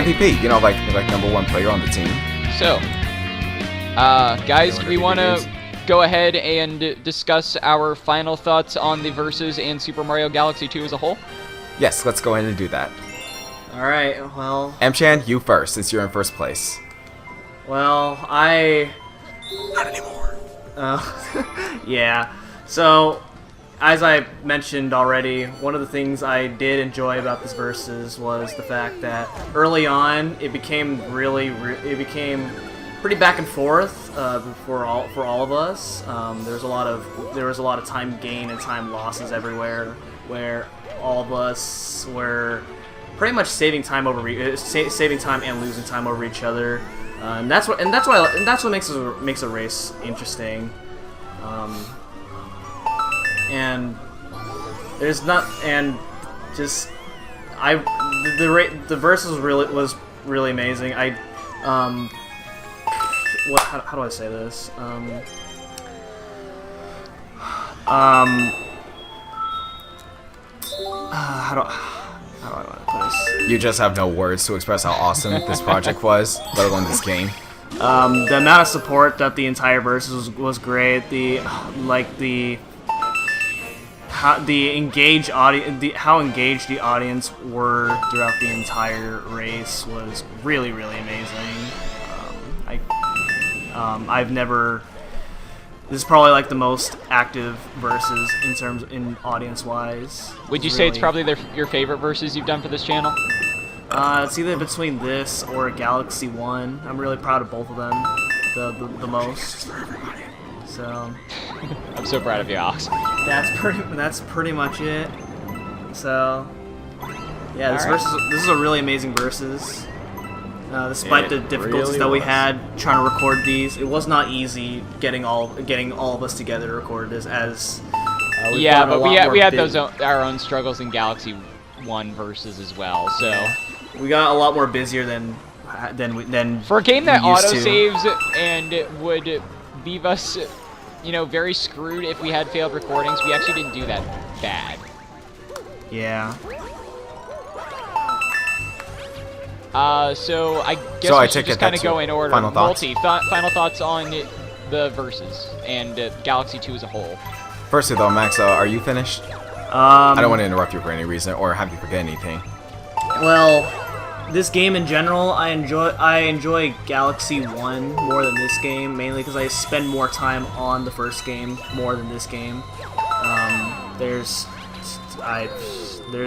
MVP, you know, like #1 player on the team. So, guys, do we want to go ahead and discuss our final thoughts on the Versus and Super Mario Galaxy 2 as a whole? Yes, let's go ahead and do that. Alright, well... M-Chan, you first, since you're in first place. Well, Not anymore. yeah. So, as I mentioned already, one of the things I did enjoy about this Versus was the fact that early on, it became pretty back and forth for all of us. There was a lot of time gain and time losses everywhere, where all of us were pretty much saving time and losing time over each other. And that's what makes a race interesting. And there's not and just the Versus was really amazing. How do I say this? How do I want to put this? You just have no words to express how awesome this project was, let alone this game. The amount of support that the entire Versus was great. How engaged the audience were throughout the entire race was really, really amazing. This is probably like the most active Versus in audience-wise. Would you say it's probably your favorite Versus you've done for this channel? It's either between this or Galaxy 1. I'm really proud of both of them the most. So I'm so proud of you, Alex. That's pretty much it. So yeah, this is a really amazing Versus. Despite the difficulties that we had trying to record these, it was not easy getting all of us together to record this. Yeah, but we had our own struggles in Galaxy 1 Versus as well. So we got a lot more busier than for a game that used auto to. saves and would leave us, you know, very screwed if we had failed recordings. We actually didn't do that bad. Yeah. So I guess we should just kind of go in order. Final thoughts? Final thoughts on the Versus and Galaxy 2 as a whole. Firstly, though, Max, are you finished? I don't want to interrupt you for any reason or have you forget anything. Well, this game in general, I enjoy Galaxy 1 more than this game, mainly because I spend more time on the first game more than this game. There's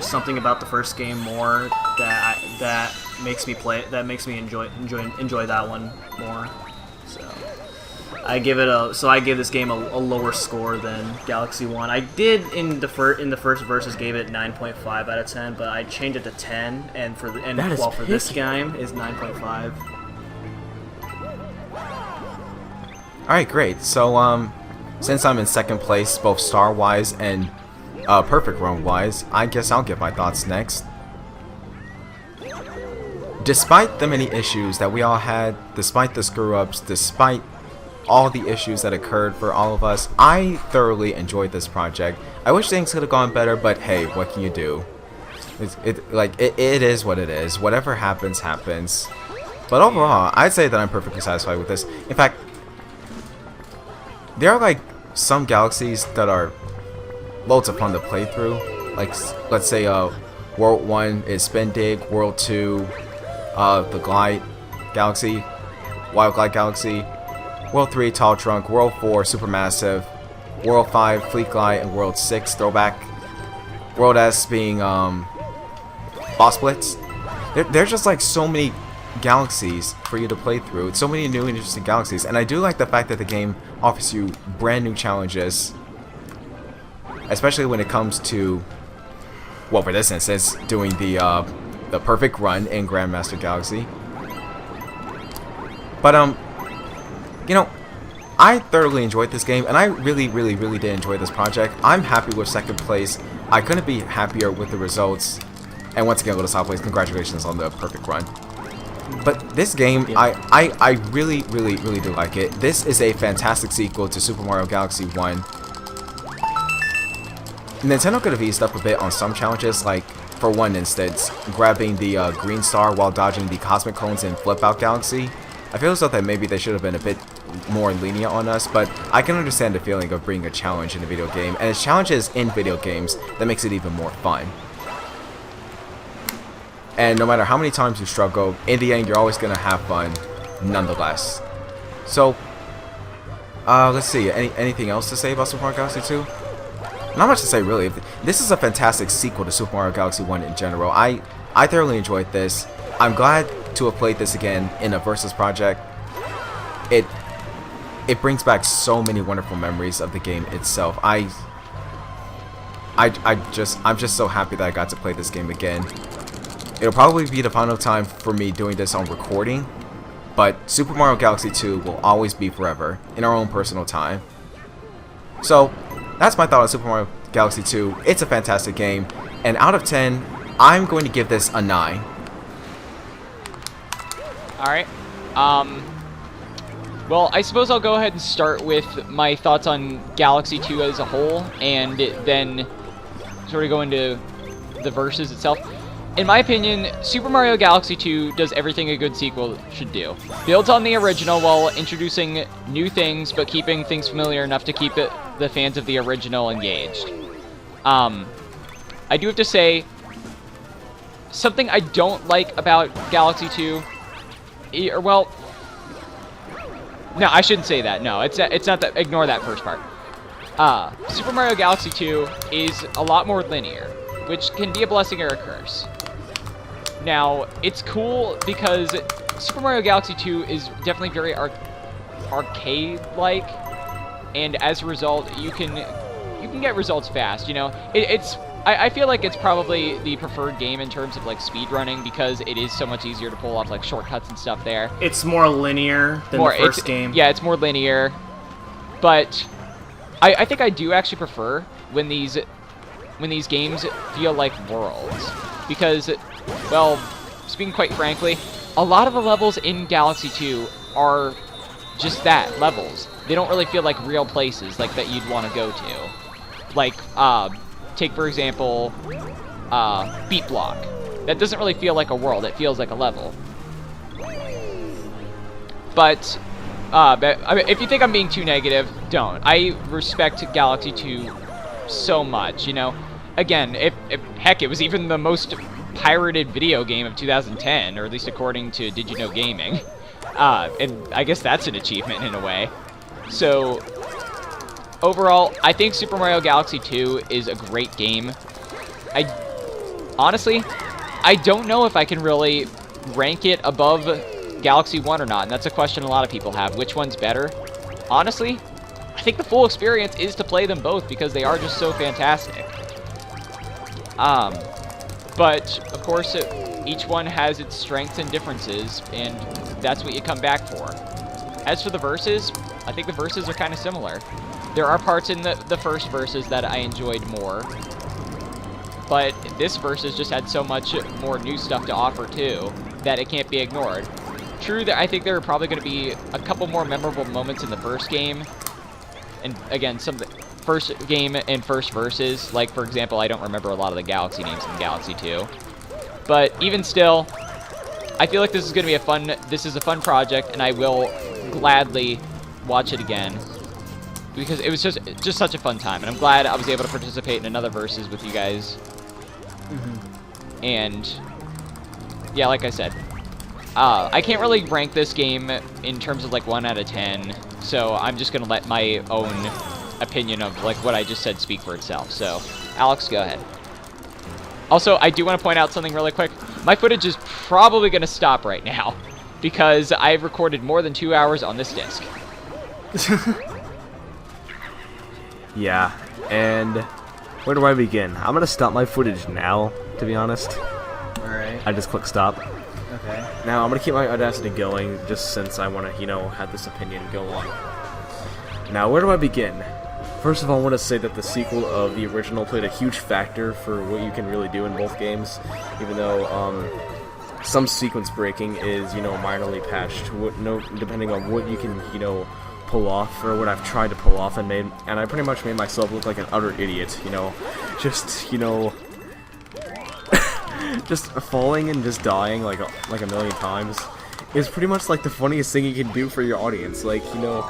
something about the first game more that makes me enjoy that one more. So I give this game a lower score than Galaxy 1. I did in the first Versus gave it 9.5 out of 10, but I changed it to 10, and for this game is 9.5. All right, great. So since I'm in second place, both star-wise and perfect run-wise, I guess I'll give my thoughts next. Despite the many issues that we all had, despite the screw-ups, despite all the issues that occurred for all of us, I thoroughly enjoyed this project. I wish things could have gone better, but hey, what can you do? It is what it is. Whatever happens, happens. But overall, I'd say that I'm perfectly satisfied with this. In fact, there are like some galaxies that are loads of fun to play through. Like, let's say World 1 is Spin Dig, World 2, the Glide Galaxy, Wild Glide Galaxy, World 3, Tall Trunk, World 4, Supermassive, World 5, Fleet Glide, and World 6, Throwback. World S being Boss Blitz. There's just like so many galaxies for you to play through. So many new and interesting galaxies, and I do like the fact that the game offers you brand new challenges, especially when it comes to, well, for this instance, doing the perfect run in Grandmaster Galaxy. But you know, I thoroughly enjoyed this game, and I really did enjoy this project. I'm happy with second place. I couldn't be happier with the results. And once again, LittleSahPlays, congratulations on the perfect run. But this game, I really do like it. This is a fantastic sequel to Super Mario Galaxy 1. Nintendo could have eased up a bit on some challenges, like for one instance, grabbing the green star while dodging the cosmic cones in Flip Out Galaxy. I feel as though that maybe they should have been a bit more lenient on us, but I can understand the feeling of bringing a challenge in a video game, and it's challenges in video games that makes it even more fun. And no matter how many times you struggle, in the end you're always going to have fun nonetheless. So, let's see, anything else to say about Super Mario Galaxy 2? Not much to say really. This is a fantastic sequel to Super Mario Galaxy 1 in general. I thoroughly enjoyed this. I'm glad to have played this again in a Versus project. It brings back so many wonderful memories of the game itself. I'm just so happy that I got to play this game again. It'll probably be the final time for me doing this on recording, but Super Mario Galaxy 2 will always be forever in our own personal time. So, that's my thought on Super Mario Galaxy 2. It's a fantastic game, and out of 10, I'm going to give this a 9. Alright. Well, I suppose I'll go ahead and start with my thoughts on Galaxy 2 as a whole, and then sort of go into the Versus itself. In my opinion, Super Mario Galaxy 2 does everything a good sequel should do. Builds on the original while introducing new things, but keeping things familiar enough to keep the fans of the original engaged. I do have to say, something I don't like about Galaxy 2, well, no, I shouldn't say that. No, it's not that. Ignore that first part. Super Mario Galaxy 2 is a lot more linear, which can be a blessing or a curse. Now, it's cool because Super Mario Galaxy 2 is definitely very arcade-like, and as a result, you can get results fast. You know, I feel like it's probably the preferred game in terms of like speedrunning because it is so much easier to pull off like shortcuts and stuff there. It's more linear than the first game. Yeah, it's more linear, but I think I do actually prefer when these games feel like worlds because, well, speaking quite frankly, a lot of the levels in Galaxy 2 are just that, levels. They don't really feel like real places like that you'd want to go to. Like, take, for example, Beat Block. That doesn't really feel like a world. It feels like a level. But I mean, if you think I'm being too negative, don't. I respect Galaxy 2 so much, you know. Again, heck, it was even the most pirated video game of 2010, or at least according to Did You Know Gaming. And I guess that's an achievement in a way. So, overall, I think Super Mario Galaxy 2 is a great game. Honestly, I don't know if I can really rank it above Galaxy 1 or not, and that's a question a lot of people have. Which one's better? Honestly, I think the full experience is to play them both because they are just so fantastic. But, of course, each one has its strengths and differences, and that's what you come back for. As for the Versus, I think the Versus are kind of similar. There are parts in the first Versus that I enjoyed more, but this Versus just had so much more new stuff to offer, too, that it can't be ignored. True that I think there are probably going to be a couple more memorable moments in the first game, and again, some of the first game and first Versus, like, for example, I don't remember a lot of the Galaxy names in Galaxy 2, but even still, I feel like this is going to be a fun project, and I will gladly watch it again, because it was just such a fun time, and I'm glad I was able to participate in another Versus with you guys. And yeah, like I said, I can't really rank this game in terms of like 1 out of 10, so I'm just gonna let my own opinion of like what I just said speak for itself. So, Alex, go ahead. Also, I do want to point out something really quick. My footage is probably gonna stop right now because I've recorded more than 2 hours on this disc. Yeah, and where do I begin? I'm gonna stop my footage now, to be honest. Alright. I just click stop. Okay. Now, I'm gonna keep my Audacity going, just since I wanna, have this opinion go on. Now, where do I begin? First of all, I want to say that the sequel of the original played a huge factor for what you can really do in both games, even though, some sequence breaking is, minorly patched, depending on what you can, pull off, or what I've tried to pull off, and I pretty much made myself look like an utter idiot, just falling and just dying like a million times is pretty much like the funniest thing you can do for your audience. Like, you know,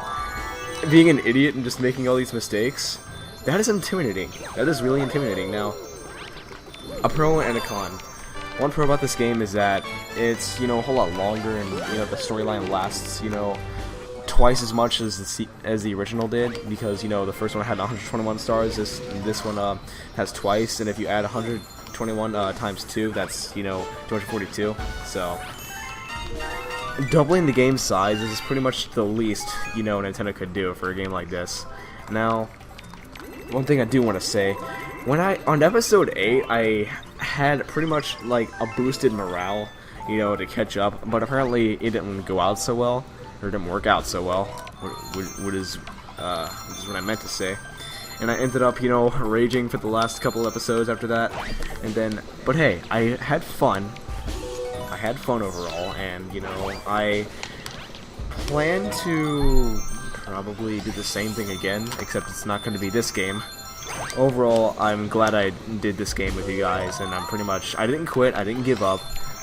being an idiot and just making all these mistakes, that is intimidating. That is really intimidating. Now, a pro and a con. One pro about this game is that it's, you know, a whole lot longer, and, you know, the storyline lasts, you know, twice as much as the original did, because, you know, the first one had 121 stars, this one has twice, and if you add 121 times 2, that's, you know, 242, so doubling the game size is pretty much the least, you know, Nintendo could do for a game like this. Now, one thing I do want to say, when on episode 8, I had pretty much like a boosted morale, you know, to catch up, but apparently it didn't go out so well, or didn't work out so well, which is what I meant to say. And I ended up, you know, raging for the last couple episodes after that, and then, but hey, I had fun. I had fun overall, and, you know, I plan to probably do the same thing again, except it's not going to be this game. Overall, I'm glad I did this game with you guys, and I'm pretty much, I didn't quit, I didn't give up,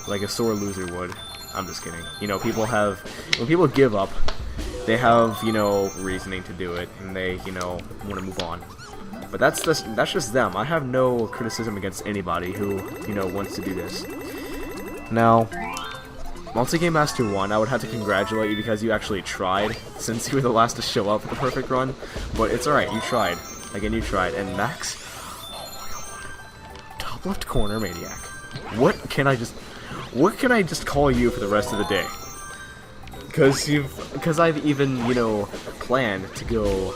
like a sore loser would. I'm just kidding. You know, when people give up, they have, you know, reasoning to do it, and they, you know, want to move on. But that's just them. I have no criticism against anybody who, you know, wants to do this. Now, Multi Game Master 1, I would have to congratulate you because you actually tried, since you were the last to show up with the perfect run. But it's alright, you tried. Again, you tried. And Max, oh my god, top left corner maniac. What can I just call you for the rest of the day? Because I've even, you know, planned to go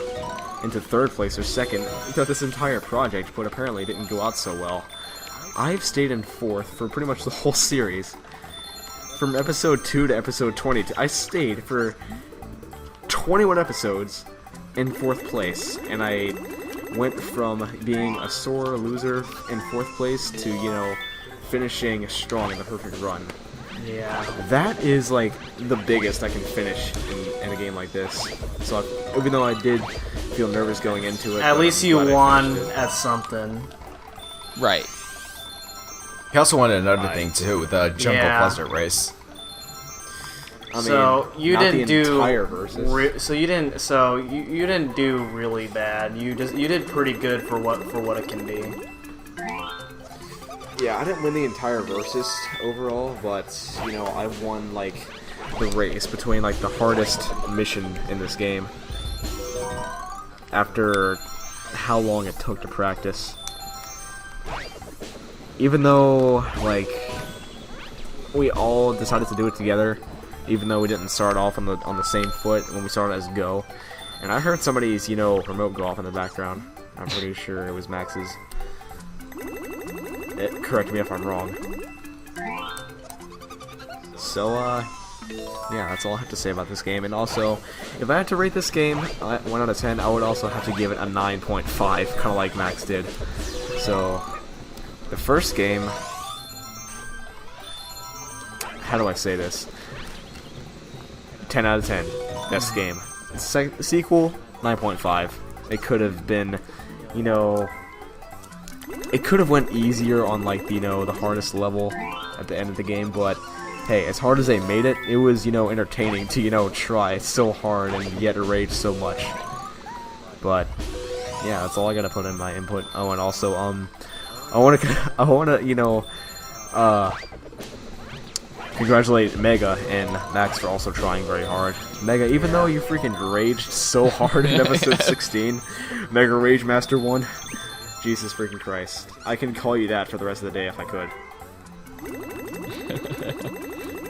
into 3rd place or 2nd throughout this entire project, but apparently it didn't go out so well. I've stayed in 4th for pretty much the whole series. From episode 2 to episode 20, I stayed for 21 episodes in 4th place, and I went from being a sore loser in 4th place to, you know, finishing strong in the perfect run. Yeah. That is, like, the biggest I can finish in a game like this. So, even though I did feel nervous going into it, at least you won at something. Right. He also wanted another thing too, the Jungle Pleasant race. I mean, so you didn't do versus. you didn't do really bad. You did pretty good for what it can be. Yeah, I didn't win the entire versus overall, but, you know, I won, like, the race between, like, the hardest mission in this game. After how long it took to practice. Even though, like, we all decided to do it together, even though we didn't start off on the same foot when we started as Go. And I heard somebody's, you know, remote go off in the background. I'm pretty sure it was Max's. Correct me if I'm wrong. So, yeah, that's all I have to say about this game. And also, if I had to rate this game 1 out of 10, I would also have to give it a 9.5, kind of like Max did. So, the first game... How do I say this? 10 out of 10. Best game. Sequel, 9.5. It could have been, you know... It could have went easier on, like, you know, the hardest level at the end of the game, but hey, as hard as they made it, it was, you know, entertaining to, you know, try so hard and yet rage so much. But yeah, that's all I gotta put in my input. Oh, and also, I wanna, you know, congratulate Mega and Max for also trying very hard. Mega, even though you freaking raged so hard in episode 16, Mega Rage Master 1. Jesus freaking Christ. I can call you that for the rest of the day if I could.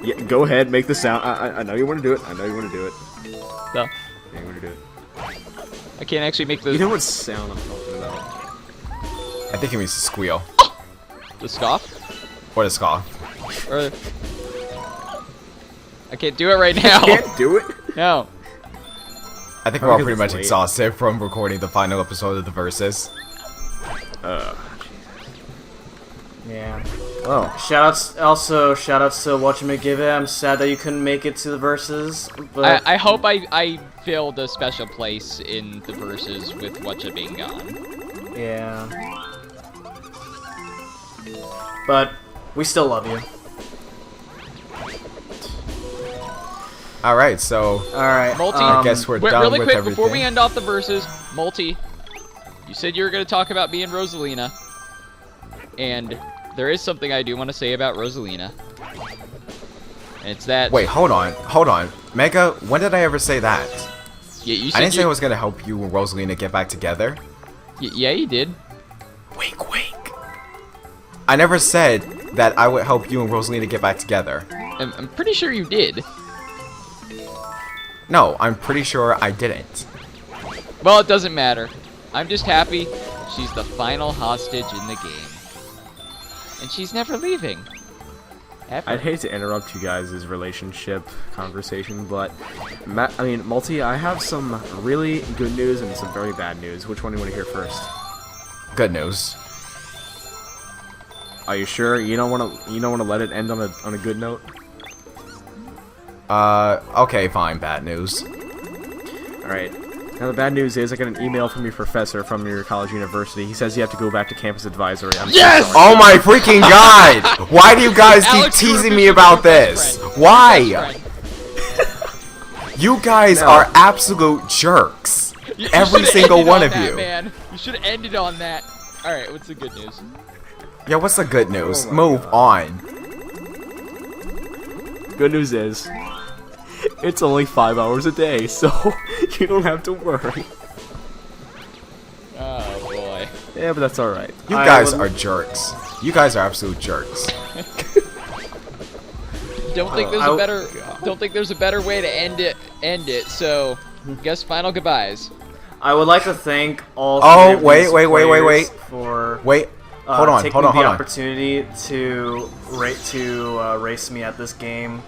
Yeah, go ahead, make the sound. I know you want to do it. I know you want to do it. No. Yeah, you want to do it. I can't actually make the... You know what sound I'm talking about? I think it means to squeal. The scoff? Or to scoff. Or... I can't do it right now. You can't do it? No. I think we're all pretty much exhausted from recording the final episode of the Versus. Yeah. Oh. Shoutouts to Whatchamagivit. I'm sad that you couldn't make it to the verses, but I hope I filled a special place in the verses with Whatcha being gone. yeah. But We still love you. Alright, so Alright. Multi, I guess we're done really with quick everything. before we end off the verses, Multi, you said you were going to talk about me and Rosalina, and there is something I do want to say about Rosalina. And it's that. Wait, hold on. Mega, when did I ever say that? Yeah, you said I didn't say I was gonna help you and Rosalina get back together. Yeah, you did. Wink, wink. I never said that I would help you and Rosalina get back together. I'm pretty sure you did. No, I'm pretty sure I didn't. Well, it doesn't matter. I'm just happy she's the final hostage in the game. And she's never leaving. Ever. I'd hate to interrupt you guys' relationship conversation, but Multi, I have some really good news and some very bad news. Which one do you want to hear first? Good news. Are you sure you don't want to let it end on a good note? Okay, fine, bad news. All right. Now the bad news is I got an email from your professor from your college university. He says you have to go back to campus advisory. I'm Yes! so sorry. Oh my freaking god! Why do you guys keep Alex, you were teasing me officially about my best this? friend. Why? Best friend. You guys No. are absolute jerks. You Every should've single ended one on of that, you. Man. You should have ended on that. Alright, what's the good news? Yeah, what's the good news? Oh my Move on. Good news is it's only 5 hours a day, so you don't have to worry. Oh boy. Yeah, but that's all right. You I guys would- are jerks. You guys are absolute jerks. Don't think there's a better way to end it. So, guess final goodbyes. I would like to thank all. Oh, three of wait, these wait, wait, wait, players wait. For Wait, hold on, taking hold on, the hold on. opportunity to race me at this game.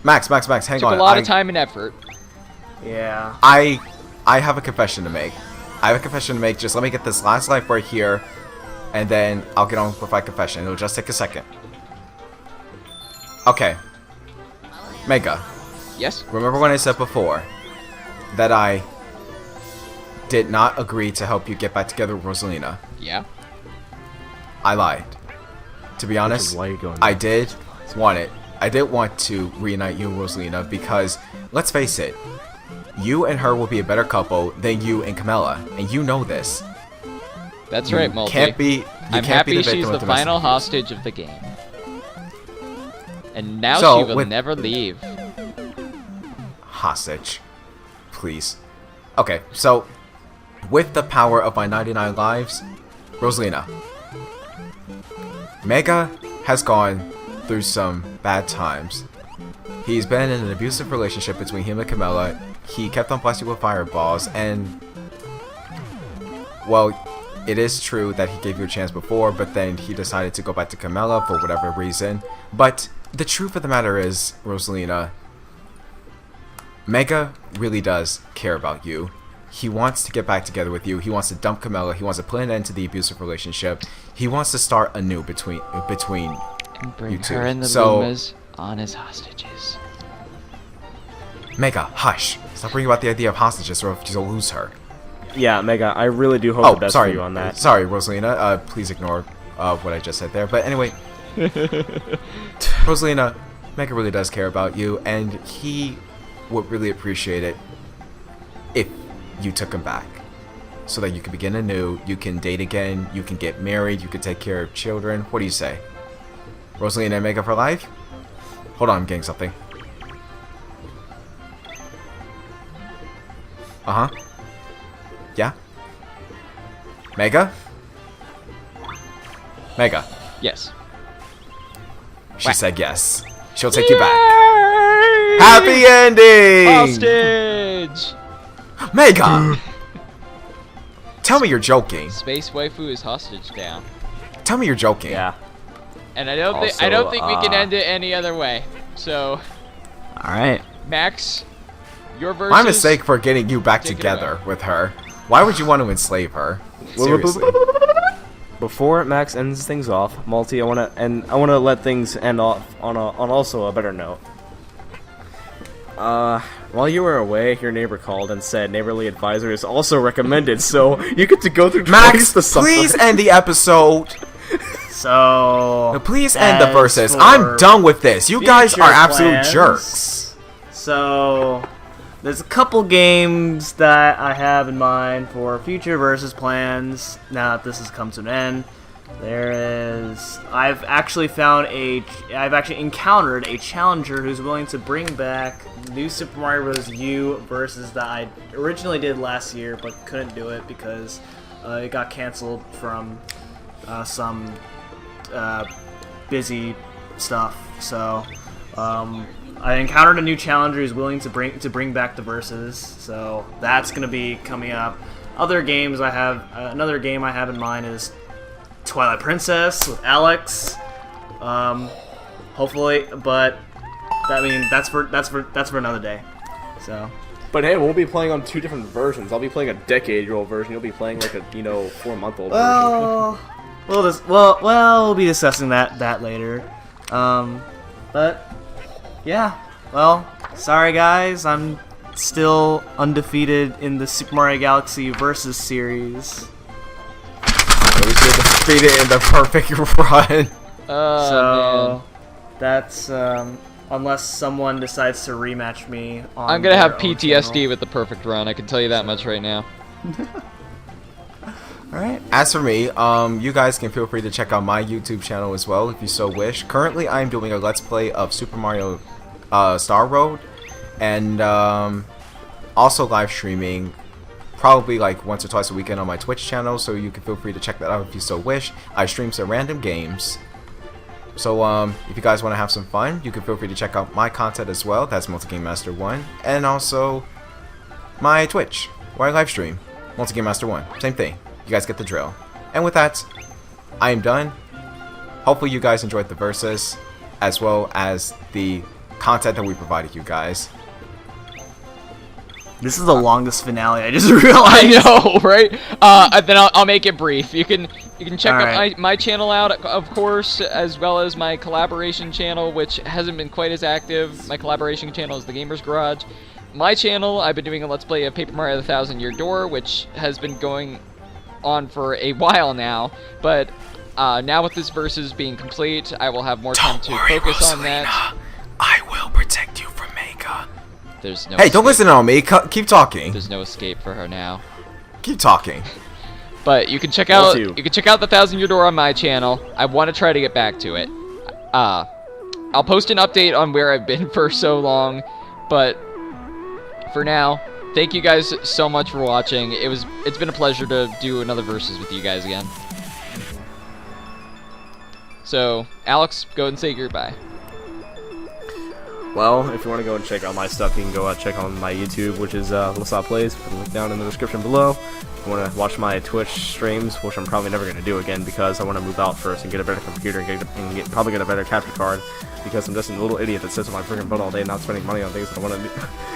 Max, hang Took on. a lot of time and effort. Yeah. I have a confession to make. Just let me get this last life right here, and then I'll get on with my confession. It'll just take a second. Okay. Mega, Yes? remember when I said before that I did not agree to help you get back together with Rosalina? Yeah. I lied. To be honest, why you're going I did want it. I did want to reunite you and Rosalina because, let's face it, you and her will be a better couple than you and Camilla, and you know this. That's right, Multi. I'm I'm happy she's the final hostage of the game. And now So, she will with- never leave. Hostage. Please. Okay, so, with the power of my 99 lives, Rosalina. Mega has gone through some bad times. He's been in an abusive relationship between him and Camilla. He kept on blasting with fireballs, and well, it is true that he gave you a chance before, but then he decided to go back to Camilla for whatever reason. But the truth of the matter is, Rosalina, Mega really does care about you. He wants to get back together with you. He wants to dump Camilla. He wants to put an end to the abusive relationship. He wants to start anew between And bring you two. her and the So- Lumas on as hostages. Mega, hush. Stop bringing about the idea of hostages or if you'll lose her. Yeah, Mega, I really do hope Oh, the best sorry. for you on that. Sorry, Rosalina. Please ignore what I just said there. But anyway, Rosalina, Mega really does care about you, and he would really appreciate it if you took him back, so that you can begin anew, you can date again, you can get married, you can take care of children. What do you say? Rosalina and Mega for life? Hold on, I'm getting something. Uh-huh. Yeah? Mega? Mega. Yes. She said yes. She'll take you back. Happy ending! Hostage! Mega! Tell me you're joking. Space waifu is hostage now. Tell me you're joking. Yeah. And I don't think we can end it any other way. So, All right. Max, your versus. My mistake for getting you back Take it together away. with her. Why would you want to enslave her? Seriously. Before Max ends things off, Multi, I wanna let things end off on also a better note. While you were away, your neighbor called and said neighborly advisor is also recommended, so you get to go through twice Max, the summer. please end the episode. So Please end the as verses. for I'm done with this. You guys future are absolute plans, jerks. So there's a couple games that I have in mind for future versus plans. Now that this has come to an end, I've actually encountered a challenger who's willing to bring back New Super Mario Bros. U versus that I originally did last year, but couldn't do it because it got canceled from some busy stuff. So I encountered a new challenger who's willing to bring back the verses. So that's gonna be coming up. Other games I have, another game I have in mind is Twilight Princess with Alex. Hopefully, but that's for another day. So. But hey, we'll be playing on 2 different versions. I'll be playing a decade-old version. You'll be playing like a 4-month-old version. We'll be discussing that later. But yeah, well, sorry guys, I'm still undefeated in the Super Mario Galaxy Versus series. We should defeat it in the perfect run. So that's unless someone decides to rematch me on I'm gonna have their own PTSD channel. with the perfect run. I can tell you that much right now. Alright. As for me, you guys can feel free to check out my YouTube channel as well if you so wish. Currently, I'm doing a Let's Play of Super Mario Star Road, and also live streaming probably like once or twice a weekend on my Twitch channel, so you can feel free to check that out if you so wish. I stream some random games. So if you guys want to have some fun, you can feel free to check out my content as well. That's Multigame Master 1, and also my Twitch, where I live stream Multigame Master 1. Same thing. You guys get the drill. And with that, I am done. Hopefully you guys enjoyed the verses, as well as the content that we provided you guys. This is the longest finale, I just realized. I know, right? Then I'll make it brief. You can check out my channel out, of course, as well as my collaboration channel, which hasn't been quite as active. My collaboration channel is the Gamers Garage. My channel, I've been doing a Let's Play of Paper Mario: The Thousand Year Door, which has been going on for a while now, but now with this versus being complete, I will have more time to focus on that. I will protect you from Mega. There's no Hey, escape. don't listen to me. Keep talking. There's no escape for her now. Keep talking. But you can check out the Thousand Year Door on my channel. I want to try to get back to it. I'll post an update on where I've been for so long, but for now, thank you guys so much for watching. It's been a pleasure to do another versus with you guys again. So, Alex, go ahead and say goodbye. Well, if you want to go and check out my stuff, you can go check on my YouTube, which is LittleSahPlays. Put the link down in the description below. If you want to watch my Twitch streams, which I'm probably never going to do again because I want to move out first and get a better computer and probably get a better capture card, because I'm just a little idiot that sits on my freaking butt all day not spending money on things that I want to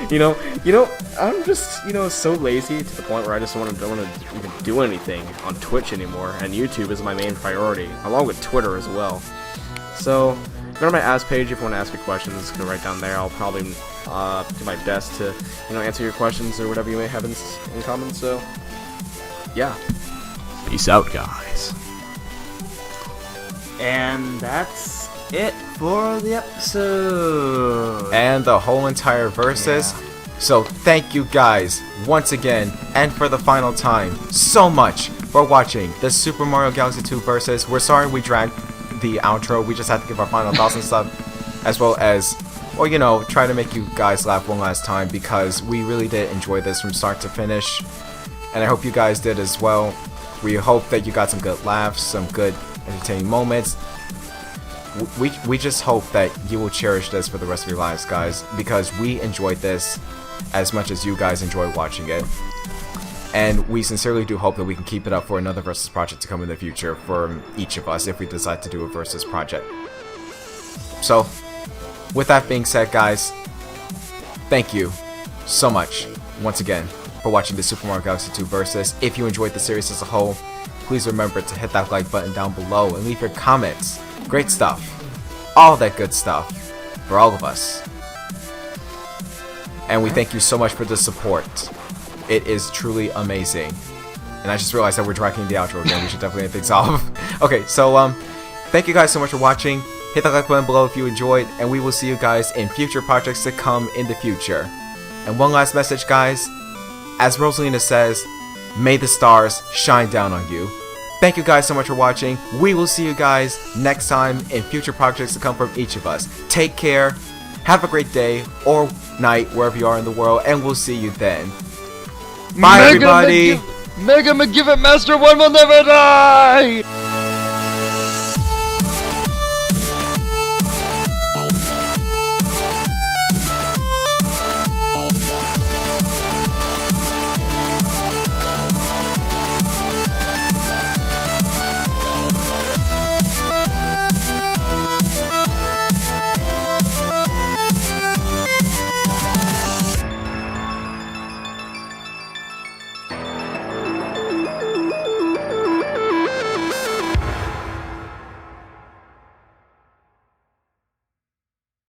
do. I'm just, so lazy to the point where I just don't want to even do anything on Twitch anymore, and YouTube is my main priority, along with Twitter as well. So, go to my Ask page if you want to ask me questions. Go right down there. I'll probably do my best to, answer your questions or whatever you may have in common. So, yeah. Peace out, guys. And that's it for the episode. And the whole entire versus. Yeah. So thank you guys once again and for the final time so much for watching the Super Mario Galaxy 2 versus. We're sorry we dragged the outro. We just had to give our final thoughts and stuff, as well as, well, try to make you guys laugh one last time, because we really did enjoy this from start to finish, and I hope you guys did as well. We hope that you got some good laughs, some good entertaining moments. We just hope that you will cherish this for the rest of your lives, guys, because we enjoyed this as much as you guys enjoy watching it. And we sincerely do hope that we can keep it up for another Versus project to come in the future for each of us if we decide to do a Versus project. So, with that being said, guys, thank you so much once again for watching the Super Mario Galaxy 2 Versus. If you enjoyed the series as a whole, please remember to hit that like button down below and leave your comments. Great stuff. All that good stuff for all of us. And we thank you so much for the support. It is truly amazing. And I just realized that we're dragging the outro again. We should definitely end things off. Okay, so Thank you guys so much for watching. Hit the like button below if you enjoyed, and we will see you guys in future projects to come in the future. And one last message, guys. As Rosalina says, may the stars shine down on you. Thank you guys so much for watching. We will see you guys next time in future projects to come from each of us. Take care, have a great day or night wherever you are in the world, and we'll see you then. Bye, everybody! Mega McGiven Master 1 will never die!